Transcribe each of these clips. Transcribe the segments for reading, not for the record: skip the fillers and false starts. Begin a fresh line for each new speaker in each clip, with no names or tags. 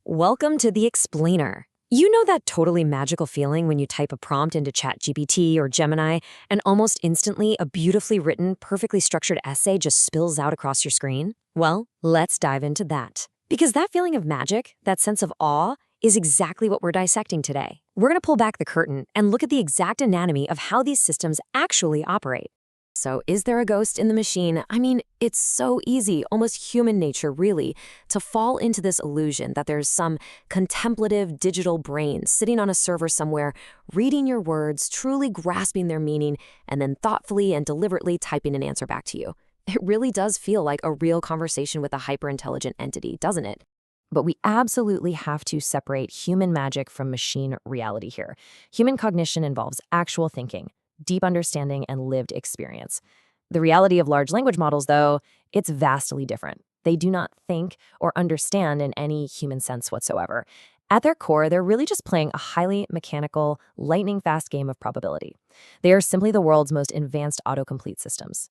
Welcome to the Explainer. You know that totally magical feeling when you type a prompt into ChatGPT or Gemini and almost instantly a beautifully written, perfectly structured essay just spills out across your screen? Well, let's dive into that. Because that feeling of magic, that sense of awe, is exactly what we're dissecting today. We're going to pull back the curtain and look at the exact anatomy of how these systems actually operate. So is there a ghost in the machine? I mean, it's so easy, almost human nature really, to fall into this illusion that there's some contemplative digital brain sitting on a server somewhere, reading your words, truly grasping their meaning, and then thoughtfully and deliberately typing an answer back to you. It really does feel like a real conversation with a hyper-intelligent entity, doesn't it? But we absolutely have to separate human magic from machine reality here. Human cognition involves actual thinking, deep understanding, and lived experience. The reality of large language models, though, it's vastly different. They do not think or understand in any human sense whatsoever. At their core, they're really just playing a highly mechanical, lightning-fast game of probability. They are simply the world's most advanced autocomplete systems.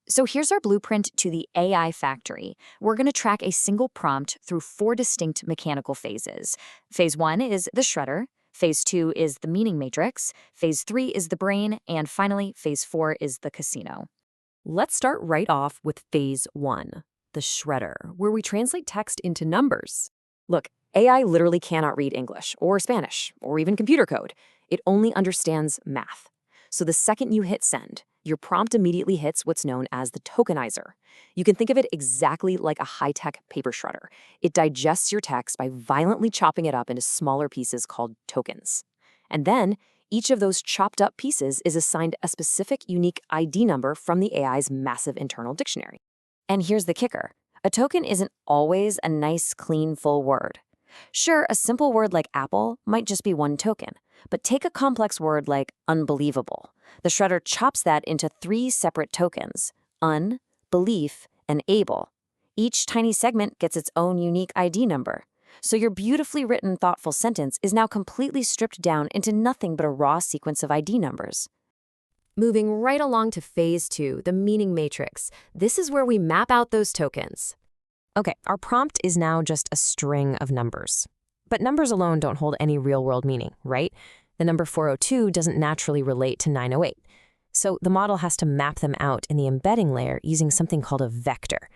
So here's our blueprint to the AI factory. We're going to track a single prompt through 4 distinct mechanical phases. Phase 1 is the shredder. Phase 2 is the meaning matrix. Phase 3 is the brain. And finally, Phase 4 is the casino.
Let's start right off with Phase 1, the shredder, where we translate text into numbers. Look, AI literally cannot read English or Spanish or even computer code. It only understands math. So the second you hit send, your prompt immediately hits what's known as the tokenizer. You can think of it exactly like a high-tech paper shredder. It digests your text by violently chopping it up into smaller pieces called tokens. And then, each of those chopped up pieces is assigned a specific unique ID number from the AI's massive internal dictionary. And here's the kicker. A token isn't always a nice, clean, full word. Sure, a simple word like apple might just be one token, but take a complex word like unbelievable. The shredder chops that into 3 separate tokens, un, belief, and able. Each tiny segment gets its own unique ID number. So your beautifully written, thoughtful sentence is now completely stripped down into nothing but a raw sequence of ID numbers. Moving right along to Phase 2, the meaning matrix. This is where we map out those tokens. Okay, our prompt is now just a string of numbers. But numbers alone don't hold any real-world meaning, right? The number 402 doesn't naturally relate to 908. So the model has to map them out in the embedding layer using something called a vector.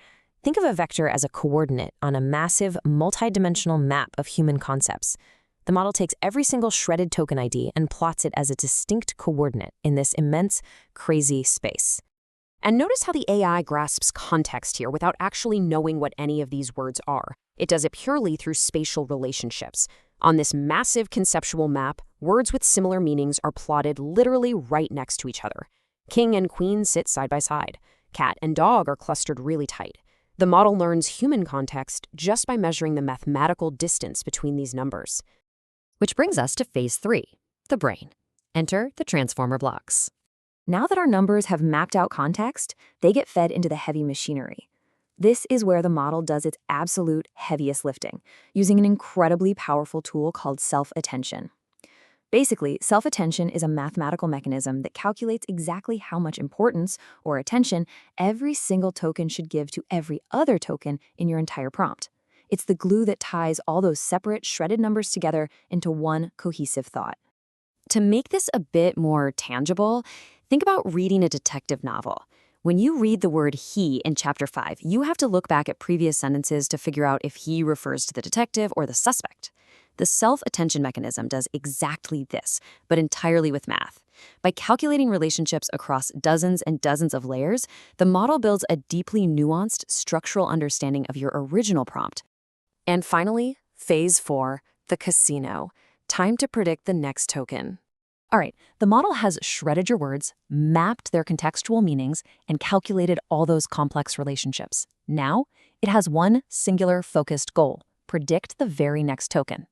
Think of a vector as a coordinate on a massive, multi-dimensional map of human concepts. The model takes every single shredded token ID and plots it as a distinct coordinate in this immense, crazy space. And notice how the AI grasps context here without actually knowing what any of these words are. It does it purely through spatial relationships. On this massive conceptual map, words with similar meanings are plotted literally right next to each other. King and queen sit side by side. Cat and dog are clustered really tight. The model learns human context just by measuring the mathematical distance between these numbers. Which brings us to Phase 3, the brain. Enter the transformer blocks. Now that our numbers have mapped out context, they get fed into the heavy machinery. This is where the model does its absolute heaviest lifting, using an incredibly powerful tool called self-attention. Basically, self-attention is a mathematical mechanism that calculates exactly how much importance or attention every single token should give to every other token in your entire prompt. It's the glue that ties all those separate, shredded numbers together into one cohesive thought. To make this a bit more tangible, think about reading a detective novel. When you read the word he in Chapter 5, you have to look back at previous sentences to figure out if he refers to the detective or the suspect. The self-attention mechanism does exactly this, but entirely with math. By calculating relationships across dozens and dozens of layers, the model builds a deeply nuanced structural understanding of your original prompt. And finally, Phase 4, the casino. Time to predict the next token. All right, the model has shredded your words, mapped their contextual meanings, and calculated all those complex relationships. Now, it has one singular focused goal: predict the very next token.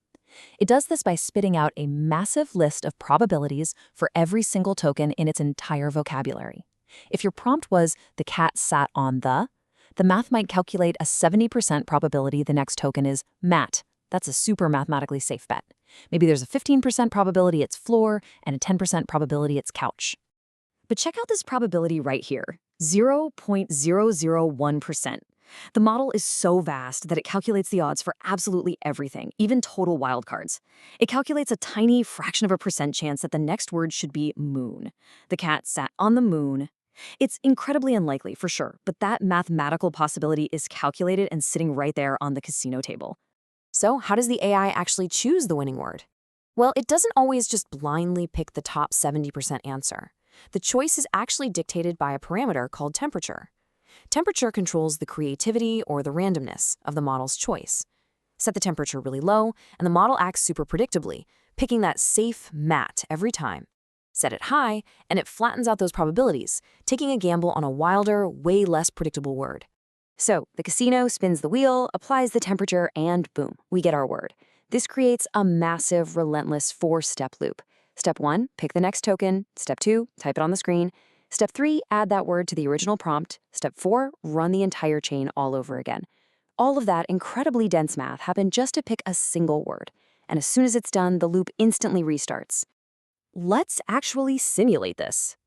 It does this by spitting out a massive list of probabilities for every single token in its entire vocabulary. If your prompt was "the cat sat on the math might calculate a 70% probability the next token is Matt. That's a super mathematically safe bet. Maybe there's a 15% probability it's floor and a 10% probability it's couch. But check out this probability right here, 0.001%. The model is so vast that it calculates the odds for absolutely everything, even total wildcards. It calculates a tiny fraction of a percent chance that the next word should be moon. The cat sat on the moon. It's incredibly unlikely, for sure, but that mathematical possibility is calculated and sitting right there on the casino table. So, how does the AI actually choose the winning word? Well, it doesn't always just blindly pick the top 70% answer. The choice is actually dictated by a parameter called temperature. Temperature controls the creativity or the randomness of the model's choice. Set the temperature really low, and the model acts super predictably, picking that safe mat every time. Set it high, and it flattens out those probabilities, taking a gamble on a wilder, way less predictable word. So, the casino spins the wheel, applies the temperature, and boom, we get our word. This creates a massive, relentless 4-step loop. Step 1, pick the next token. Step 2, type it on the screen. Step 3, add that word to the original prompt. Step 4, run the entire chain all over again. All of that incredibly dense math happened just to pick a single word. And as soon as it's done, the loop instantly restarts. Let's actually simulate this.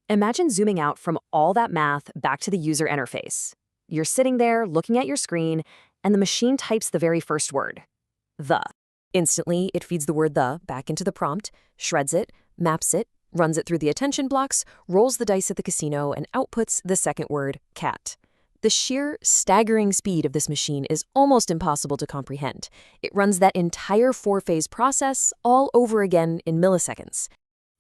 Imagine zooming out from all that math back to the user interface. You're sitting there looking at your screen, and the machine types the very first word, the. Instantly, it feeds the word the back into the prompt, shreds it, maps it, runs it through the attention blocks, rolls the dice at the casino, and outputs the second word, cat. The sheer, staggering speed of this machine is almost impossible to comprehend. It runs that entire 4-phase process all over again in milliseconds.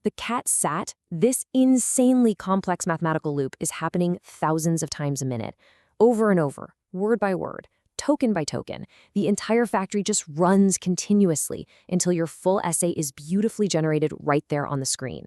The cat sat, this insanely complex mathematical loop is happening thousands of times a minute, over and over, word by word, token by token. The entire factory just runs continuously until your full essay is beautifully generated right there on the screen.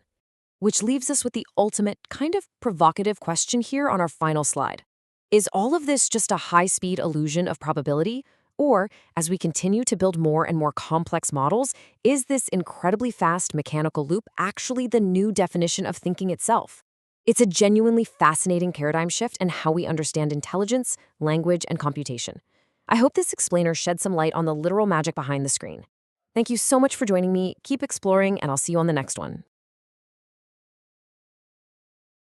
Which leaves us with the ultimate, kind of provocative question here on our final slide. Is all of this just a high-speed illusion of probability? Or, as we continue to build more and more complex models, is this incredibly fast mechanical loop actually the new definition of thinking itself? It's a genuinely fascinating paradigm shift in how we understand intelligence, language, and computation. I hope this explainer shed some light on the literal magic behind the screen. Thank you so much for joining me. Keep exploring, and I'll see you on the next one.